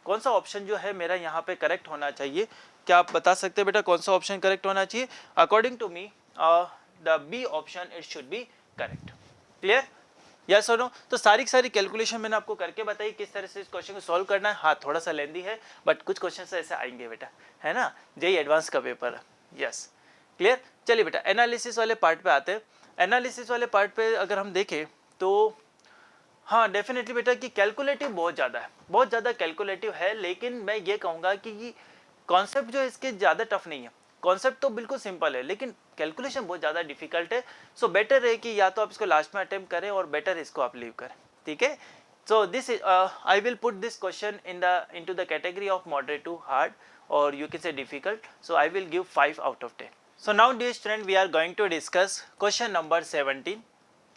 कौन सा ऑप्शन जो है मेरा यहाँ पे करेक्ट होना चाहिए, क्या आप बता सकते हैं बेटा कौन सा ऑप्शन करेक्ट होना चाहिए। According to me the B option it should be correct, clear, yes और नो। तो सारी कैलकुलेशन मैंने आपको करके बताई किस तरह से इस क्वेश्चन को सॉल्व करना है। हाँ थोड़ा सा लेंदी है बट कुछ क्वेश्चन ऐसे आएंगे बेटा, है ना, जेईई एडवांस का पेपर है, यस, क्लियर। चलिए बेटा एनालिसिस वाले पार्ट पे आते हैं। एनालिसिस वाले पार्ट पे अगर हम देखें तो हाँ डेफिनेटली बेटा कि कैलकुलेटिव बहुत ज़्यादा है, बहुत ज़्यादा कैलकुलेटिव है, लेकिन मैं ये कहूँगा कि कॉन्सेप्ट जो इसके ज़्यादा टफ नहीं है। कॉन्सेप्ट तो बिल्कुल सिंपल है लेकिन कैलकुलेशन बहुत ज़्यादा डिफिकल्ट है। सो बेटर है कि या तो आप इसको लास्ट में अटेम्प्ट करें और बेटर इसको आप लीव करें, ठीक है। So this I will put this question into the category of moderate to hard और you can say difficult. So I will give 5 out of 10। So now dear student we are going to discuss question number 17।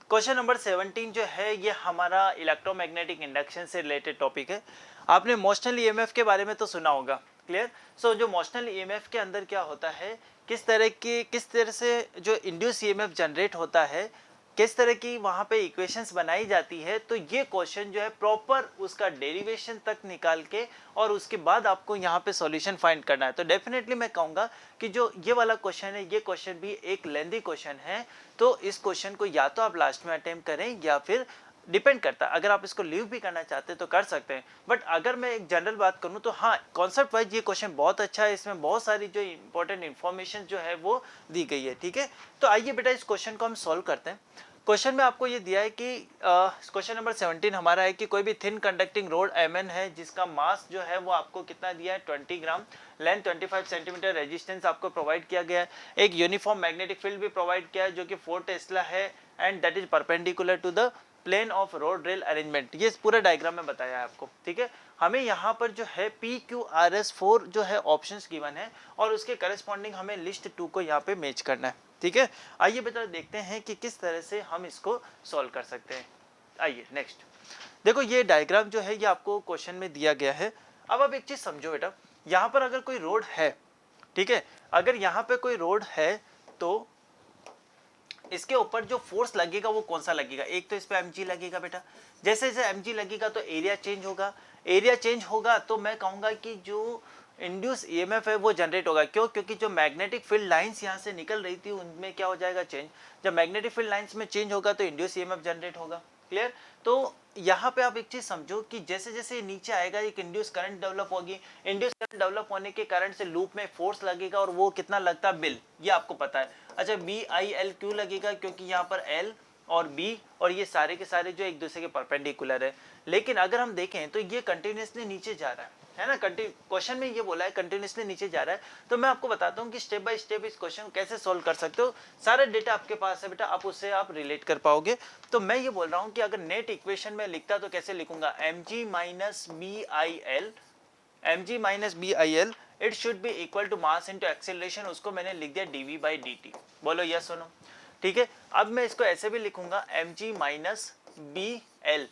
Question number 17 जो है ये हमारा electromagnetic induction से related topic है। आपने motional EMF के बारे में तो सुना होगा, क्लियर। सो जो मोशनल ईएमएफ के अंदर क्या होता है, किस तरह से जो इंड्यूस ईएमएफ जनरेट होता है, किस तरह की वहाँ पे इक्वेशंस बनाई जाती है। तो ये क्वेश्चन जो है प्रॉपर उसका डेरिवेशन तक निकाल के और उसके बाद आपको यहाँ पे सॉल्यूशन फाइंड करना है। तो डेफिनेटली मैं कहूँगा कि जो ये वाला क्वेश्चन है, ये क्वेश्चन भी एक लेंथी क्वेश्चन है। तो इस क्वेश्चन को या तो आप लास्ट में अटेम्प्ट करें या फिर डिपेंड करता है, अगर आप इसको लीव भी करना चाहते हैं तो कर सकते हैं। बट अगर मैं एक जनरल बात करूं तो हाँ, कॉन्सेप्ट वाइज ये क्वेश्चन बहुत अच्छा है, इसमें बहुत सारी जो इंपॉर्टेंट इन्फॉर्मेशन जो है वो दी गई है, ठीक है। तो आइए बेटा इस क्वेश्चन को हम सॉल्व करते हैं। क्वेश्चन में आपको ये दिया है कि क्वेश्चन नंबर 17 हमारा है कि कोई भी थिन कंडक्टिंग रोड Mn है जिसका मास जो है वो आपको कितना दिया है 20 ग्राम, लेंथ 25 सेंटीमीटर, रेजिस्टेंस आपको प्रोवाइड किया गया है, एक यूनिफॉर्म मैग्नेटिक फील्ड भी प्रोवाइड किया है जो कि 4 टेस्ला है and that is perpendicular to the plane of rod rail arrangement. ये पूरा डायग्राम में बताया है आपको, ठीक है। हमें यहाँ पर जो है PQRS4 जो है ऑप्शंस गिवन है और उसके करस्पॉन्डिंग हमें लिस्ट 2 को यहाँ पे मैच करना है, ठीक है। आइए बेटा देखते हैं कि किस तरह से हम इसको सॉल्व कर सकते हैं। आइए नेक्स्ट देखो, ये डायग्राम जो है ये आपको क्वेश्चन में दिया गया है। अब आप एक चीज समझो बेटा, यहाँ पर अगर कोई रोड है, ठीक है, अगर यहाँ पे कोई रोड है तो इसके ऊपर जो फोर्स लगेगा वो कौन सा लगेगा, एक तो इस पे mg लगेगा बेटा। जैसे जैसे mg लगेगा तो एरिया चेंज होगा, एरिया चेंज होगा तो मैं कहूंगा कि जो इंड्यूस ईएमएफ है वो जनरेट होगा। क्यों? क्योंकि जो मैग्नेटिक फील्ड लाइंस यहाँ से निकल रही थी उनमें क्या हो जाएगा, चेंज। जब मैग्नेटिक फील्ड लाइंस में चेंज होगा तो इंड्यूस ईएमएफ जनरेट होगा, क्लियर। तो यहाँ पे आप एक चीज समझो कि जैसे जैसे नीचे आएगा एक इंड्यूस करंट डेवलप होगी, इंड्यूस करंट डेवलप होने के कारण से लूप में फोर्स लगेगा और वो कितना लगता है, बिल, ये आपको पता है। अच्छा, BIL क्यों लगेगा, क्योंकि यहाँ पर L और B और ये सारे के सारे जो एक दूसरे के परपेंडिकुलर है। लेकिन अगर हम देखें तो ये कंटिन्यूसली नीचे जा रहा है ना, क्वेश्चन में ये बोला है कंटिन्यूसली नीचे जा रहा है। तो मैं आपको बताता हूँ कि स्टेप बाय स्टेप इस क्वेश्चन कैसे सॉल्व कर सकते हो। सारा डेटा आपके पास है बेटा, आप उससे आप रिलेट कर पाओगे। तो मैं ये बोल रहा हूँ कि अगर नेट इक्वेशन में लिखता तो कैसे लिखूंगा, mg minus BIL it should be equal to mass into acceleration, उसको मैंने लिख दिया dv/dt। बोलो यस और नो, ठीक है। अब मैं इसको ऐसे भी लिखूंगा mg माइनस BL,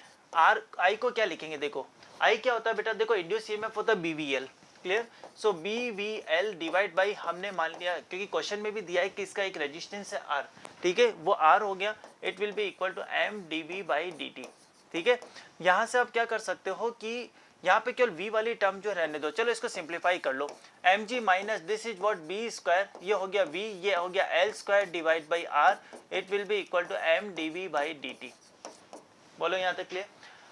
I को क्या लिखेंगे, देखो I क्या होता है बेटा, देखो इंड्यूस ईएमएफ होता है BVL, clear. So BVL divide by, हमने मान लिया क्योंकि क्वेश्चन में भी दिया है कि इसका एक रेजिस्टेंस है R, ठीक है, वो R हो गया, it will be equal to mdv/dt, ठीक है। यहाँ से आप क्या कर सकते हो कि यहाँ पे केवल v वाली टर्म जो रहने दो, चलो इसको सिंप्लीफाई कर लो। mg minus this is what b square, ये हो गया v, ये हो गया l square divide by r, it will be equal to mdv/dt। बोलो यहाँ तक क्लियर।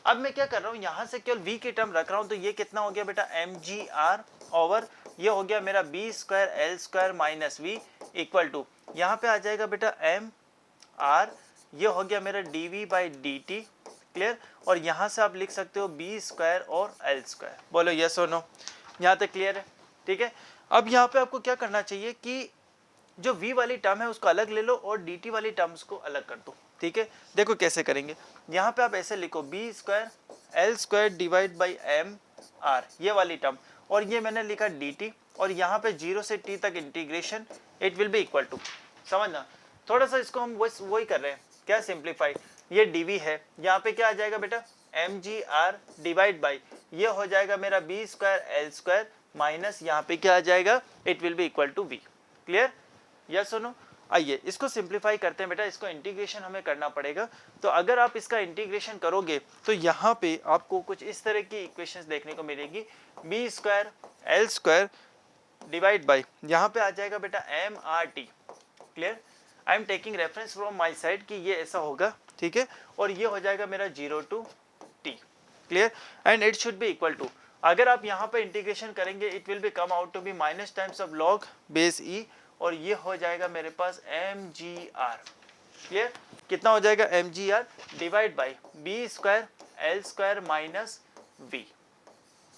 अब मैं क्या कर रहा हूँ, यहाँ से केवल v की टर्म रख रहा हूँ, तो ये कितना हो गया बेटा, mgr ओवर ये हो गया मेरा b square l square minus v equal to, यहाँ पे आ जाएगा बेटा mr, ये हो गया मेरा dv/dt, क्लियर। और यहाँ से आप लिख सकते हो b स्क्वायर और l स्क्वायर। बोलो यस और नो, यहाँ तक क्लियर है, ठीक है। अब यहाँ पे आपको क्या करना चाहिए कि जो v वाली टर्म है उसको अलग ले लो और dt वाली टर्म्स को अलग कर दो, ठीक है। देखो कैसे करेंगे, यहाँ पे आप ऐसे लिखो b square l square divide by mr, ये वाली टर्म, और ये मैंने लिखा dt, और यहाँ पे 0 से t तक integration, it will be equal to, समझना थोड़ा सा इसको हम वही कर रहे हैं, क्या सिंप्लीफाई, ये dv है, यहाँ पे क्या आ जाएगा बेटा mgr डिवाइड बाई, ये हो जाएगा मेरा b square l square minus यहाँ पे क्या आ जाएगा, it will be equal to v, clear, yes सुनो। आइए इसको सिंप्लीफाई करते हैं बेटा, इसको इंटीग्रेशन हमें करना पड़ेगा। तो अगर आप इसका इंटीग्रेशन करोगे तो यहाँ पे आपको कुछ इस तरह की इक्वेशंस देखने को मिलेगी, b square l square divide by, यहाँ पे आ जाएगा बेटा mrt, clear. I am taking reference from my side कि ये ऐसा होगा, ठीक है, और ये हो जाएगा मेरा 0 to t, clear, and it should be equal to, अगर आप यहाँ पे इंटीग्रेशन करेंगे it will be come out to be minus times of log base e, और ये हो जाएगा मेरे पास mgr, क्लियर, कितना हो जाएगा mgr divide by b square l square minus v,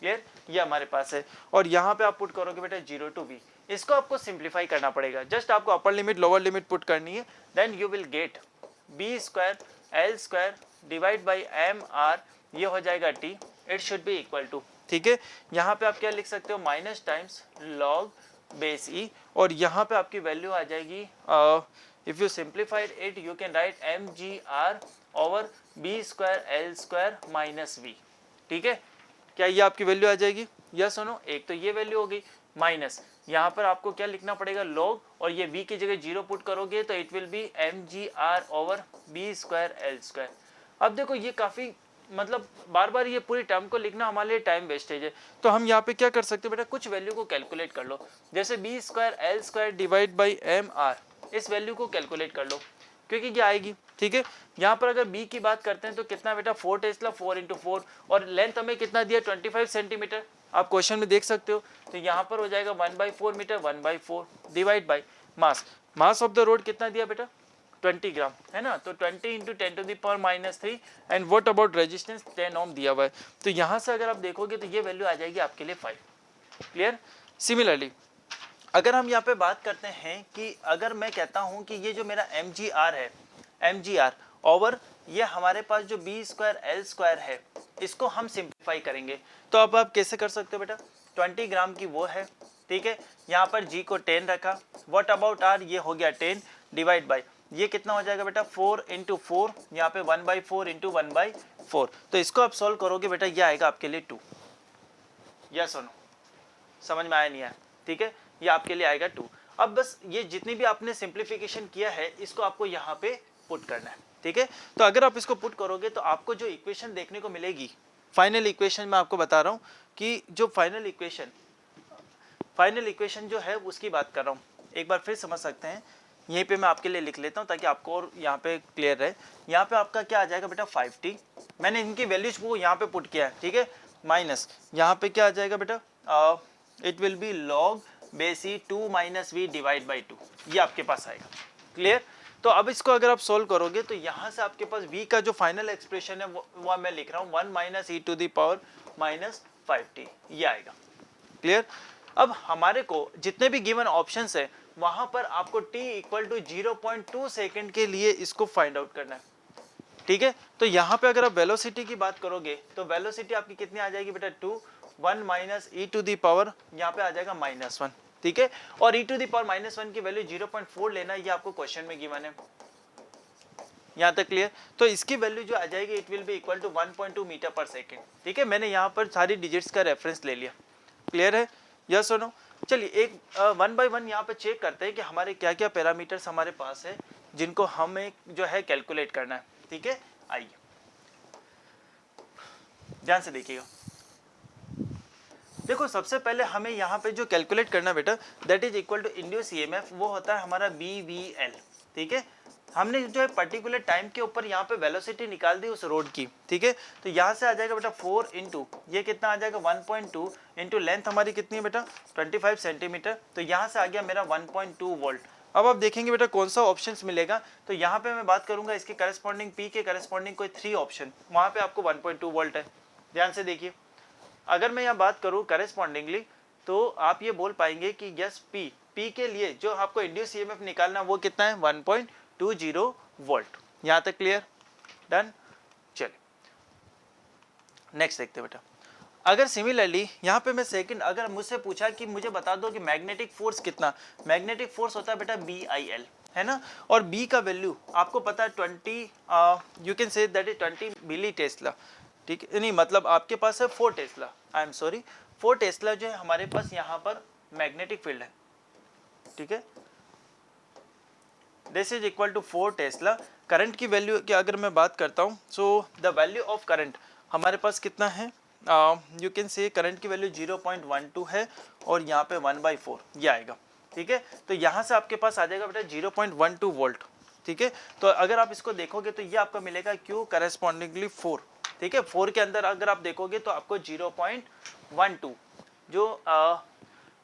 clear, ये हमारे पास है। और यहाँ पे आप पुट करोगे बेटा 0 to v, इसको आपको सिंप्लीफाई करना पड़ेगा, जस्ट आपको upper limit lower limit put करनी है, then you will get b square l square divide by mr, ये हो जाएगा t, it should be equal to, ठीक है। यहाँ पे आप क्या लिख सकते हो, minus times log base e, और यहाँ पे आपकी वैल्यू आ जाएगी, if you simplified it you can write mgr over b square l square minus v, ठीक है। क्या ये आपकी वैल्यू आ जाएगी? यस और नो? एक तो ये वैल्यू हो गई, माइनस यहाँ पर आपको क्या लिखना पड़ेगा, लॉग, और ये v की जगह 0 पुट करोगे तो it will B mgr over b square l square. अब देखो ये काफ़ी मतलब बार बार ये पूरी टर्म को लिखना हमारे लिए टाइम वेस्टेज है, तो हम यहाँ पे क्या कर सकते हैं बेटा, कुछ वैल्यू को कैलकुलेट कर लो, जैसे b square l square divide by M R, इस वैल्यू को कैलकुलेट कर लो क्योंकि क्या आएगी, ठीक है। यहाँ पर अगर b की बात करते हैं तो कितना बेटा, 4 टेस्ला, 4 इंटू 4, और लेंथ हमें कितना दिया, 25 सेंटीमीटर, आप क्वेश्चन में देख सकते हो, तो यहाँ पर हो जाएगा 1/4 metre, 1/4 divide by mass, mass of the rod कितना दिया बेटा, 20 ग्राम, है ना, तो 20 into 10⁻³ and what about resistance, 10 ohm दिया हुआ है, तो यहाँ से अगर आप देखोगे तो ये वैल्यू आ जाएगी आपके लिए 5। क्लियर? सिमिलरली अगर हम यहाँ पे बात करते हैं कि अगर मैं कहता हूँ कि ये जो मेरा mgr है, mgr ओवर ये हमारे पास जो b स्क्वायर l स्क्वायर है, इसको हम सिंप्लीफाई करेंगे, तो अब आप कैसे कर सकते हो बेटा, 20 ग्राम की वो है, ठीक है, यहाँ पर g को 10 रखा, व्हाट अबाउट r, ये हो गया 10 डिवाइड बाई, ये कितना हो जाएगा बेटा, 4 इंटू 4, यहाँ पे 1/4 इंटू 1/4, तो इसको आप सॉल्व करोगे बेटा, ये आएगा आपके लिए 2। यस और नो? समझ में आया नहीं आया? ठीक है, ये आपके लिए आएगा 2। अब बस ये जितनी भी आपने सिंप्लीफिकेशन किया है इसको आपको यहाँ पे पुट करना है, ठीक है। तो अगर आप इसको पुट करोगे तो आपको जो इक्वेशन देखने को मिलेगी, फाइनल इक्वेशन मैं आपको बता रहा हूँ कि जो फाइनल इक्वेशन जो है उसकी बात कर रहा हूँ, एक बार फिर समझ सकते हैं, यहीं पे मैं आपके लिए लिख लेता हूँ ताकि आपको और यहाँ पे क्लियर रहे। यहाँ पे आपका क्या आ जाएगा बेटा, 5t, मैंने इनकी वैल्यूज को यहाँ पे पुट किया है, ठीक है, माइनस यहाँ पे क्या आ जाएगा बेटा, it will be log base e 2 minus v divide by 2, ये आपके पास आएगा। क्लियर? तो अब इसको अगर आप सोल्व करोगे तो यहाँ से आपके पास v का जो फाइनल एक्सप्रेशन है वो मैं लिख रहा हूँ 1 minus e to the power minus 5t, ये आएगा। क्लियर? अब हमारे को जितने भी गिवन ऑप्शंस है वहां पर आपको t इक्वल टू 0.2 सेकेंड के लिए इसको फाइंड आउट करना है, ठीक है। तो यहाँ पे अगर आप वेलोसिटी की बात करोगे तो वेलोसिटी आपकी कितनी आ जाएगी बेटा, 2, 1 minus e to the power, यहाँ पे आ जाएगा -1, ठीक है, और ई टू दी पावर -1 की वैल्यू 0.4 लेना, ये आपको क्वेश्चन में गिवन है। यहाँ तक क्लियर? तो इसकी वैल्यू जो आ जाएगी it will be equal to 1.2 metre per second, ठीक है। मैंने यहाँ पर सारी डिजिट्स का रेफरेंस ले लिया। क्लियर है? यस और नो? चलिए एक 1 बाय 1 यहाँ पे चेक करते हैं कि हमारे क्या क्या पैरामीटर्स हमारे पास है जिनको हमें जो है कैलकुलेट करना है, ठीक है। आइए ध्यान से देखिएगा। देखो सबसे पहले हमें यहाँ पे जो कैलकुलेट करना बेटा, that is equal to induce EMF, वो होता है हमारा BVL, ठीक है। हमने जो है पर्टिकुलर टाइम के ऊपर यहाँ पे वेलोसिटी निकाल दी उस रोड की, ठीक है। तो यहाँ से आ जाएगा बेटा 4 इंटू ये कितना आ जाएगा 1.2 इंटू लेंथ हमारी कितनी है बेटा 25 सेंटीमीटर, तो यहाँ से आ गया मेरा 1.2 वोल्ट। अब आप देखेंगे बेटा कौन सा ऑप्शंस मिलेगा, तो यहाँ पे मैं बात करूंगा इसके करस्पॉन्डिंग P के करस्पॉन्डिंग कोई 3 ऑप्शन, वहाँ पे आपको 1.2 वोल्ट है। ध्यान से देखिए, अगर मैं यहाँ बात करूँ करस्पॉन्डिंगली तो आप ये बोल पाएंगे कि यस P के लिए जो आपको इंड्यूस ईएमएफ निकालना वो कितना है 1.20 वोल्ट। यहाँ तक क्लियर? डन। चलिए नेक्स्ट देखते हैं बेटा। अगर सिमिलरली यहाँ पे मैं सेकंड, अगर मुझसे पूछा कि मुझे बता दो कि मैग्नेटिक फोर्स कितना, मैग्नेटिक फोर्स होता है बेटा BIL, है ना, और B का वैल्यू आपको पता है 20, you can say that is 20 milli tesla, ठीक है, नहीं मतलब आपके पास है 4 tesla, I am sorry 4 tesla जो है हमारे पास यहाँ पर मैग्नेटिक फील्ड है, ठीक है। This is equal to 4 tesla. Current की वैल्यू की अगर मैं बात करता हूँ, so the value of current हमारे पास कितना है, यू कैन से करंट की वैल्यू 0.12 है और यहाँ पे 1/4 ये आएगा, ठीक है। तो यहाँ से आपके पास आ जाएगा बेटा 0.12 वोल्ट, ठीक है। तो अगर आप इसको देखोगे तो ये आपका मिलेगा क्यू करस्पॉन्डिंगली 4, ठीक है। 4 के अंदर अगर आप देखोगे तो आपको 0.12 जो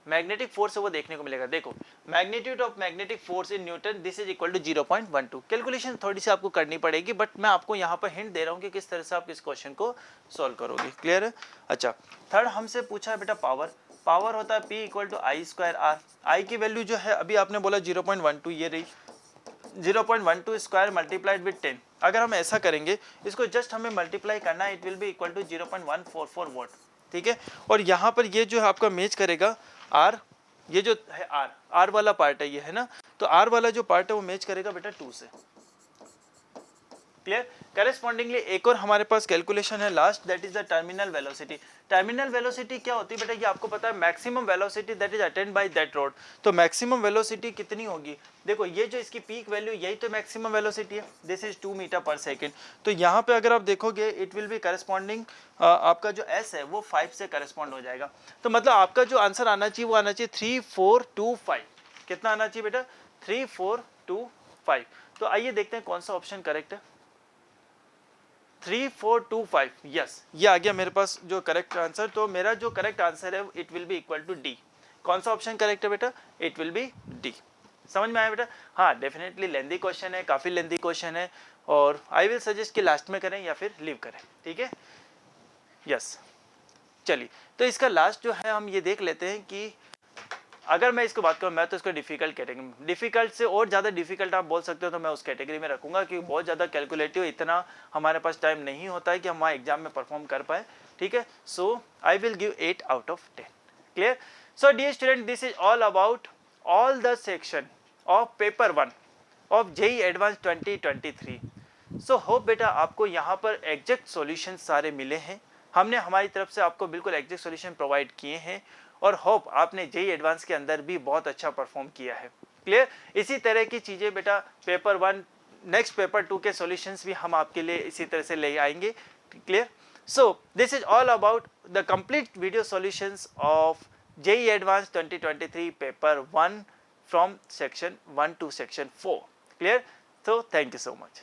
मैग्नेटिक फोर्स है वो देखने को मिलेगा। देखो magnitude of magnetic force in newton this is equal to 0.12। Calculation थोड़ी सी आपको करनी पड़ेगी बट मैं आपको यहाँ पर हिंट दे रहा हूँ कि किस तरह से आप इस क्वेश्चन को सॉल्व करोगे। क्लियर है? अच्छा, थर्ड हमसे पूछा है बेटा पावर। पावर होता है P equal to I square R. आई की वैल्यू जो है अभी आपने बोला 0.12, ये रही 0.12 स्क्वायर मल्टीप्लाइड विद 10। अगर हम ऐसा करेंगे, इसको जस्ट हमें मल्टीप्लाई करना है, it will be equal to 0.144 volt, ठीक है। और यहाँ पर ये जो है आपका मैच करेगा आर, ये जो है आर वाला पार्ट है ये, है ना, तो आर वाला जो पार्ट है वो मैच करेगा बेटा 2 से। क्लियर। करेस्पॉन्डिंगली एक और हमारे पास कैलकुलेशन है last, that is the terminal velocity. Terminal velocity क्या होती है बेटा, ये आपको पता है maximum velocity that is attend by that road. तो मैक्सिमम वेलोसिटी कितनी होगी, देखो ये जो इसकी पीक वैल्यू यही तो मैक्सिमम वेलोसिटी है, this is 2 metre per second. तो यहाँ पे अगर आप देखोगे इट विल बी करेस्पॉन्डिंग, आपका जो एस है वो 5 से करेस्पॉन्ड हो जाएगा। तो मतलब आपका जो आंसर आना चाहिए वो आना चाहिए 3425। कितना आना चाहिए बेटा, 3425। तो आइए देखते हैं कौन सा ऑप्शन करेक्ट है। 3425, यस, ये आ गया मेरे पास जो करेक्ट आंसर। तो मेरा जो करेक्ट आंसर है it will be equal to D. कौन सा ऑप्शन करेक्ट है बेटा, इट विल बी डी। समझ में आया बेटा। हाँ डेफिनेटली लेंदी क्वेश्चन है, काफी लेंदी क्वेश्चन है, और आई विल सजेस्ट कि लास्ट में करें या फिर लीव करें, ठीक है। यस चलिए, तो इसका लास्ट जो है हम ये देख लेते हैं कि अगर मैं इसको बात करूँ, मैं तो इसको डिफिकल्ट कैटेगरी में, डिफिकल्ट से और ज़्यादा डिफिकल्ट आप बोल सकते हो, तो मैं उस कैटेगरी में रखूंगा क्योंकि बहुत ज़्यादा कैलकुलेटिव इतना हमारे पास टाइम नहीं होता है कि हम वहाँ एग्जाम में परफॉर्म कर पाए, ठीक है। So I will give 8 out of 10। Clear. So dear student, this is all about all the section of paper 1 of JEE advance 2023। So hope बेटा आपको यहाँ पर एग्जैक्ट सॉल्यूशन सारे मिले हैं। हमने हमारी तरफ से आपको बिल्कुल एग्जैक्ट सॉल्यूशन प्रोवाइड किए हैं, और होप आपने जेईई एडवांस के अंदर भी बहुत अच्छा परफॉर्म किया है। क्लियर। इसी तरह की चीज़ें बेटा पेपर 1 नेक्स्ट पेपर 2 के सॉल्यूशंस भी हम आपके लिए इसी तरह से ले आएंगे। Clear. So this is all about the complete video solutions of JEE advance 2023 paper 1 from section 1 to section 4। Clear. So thank you so much.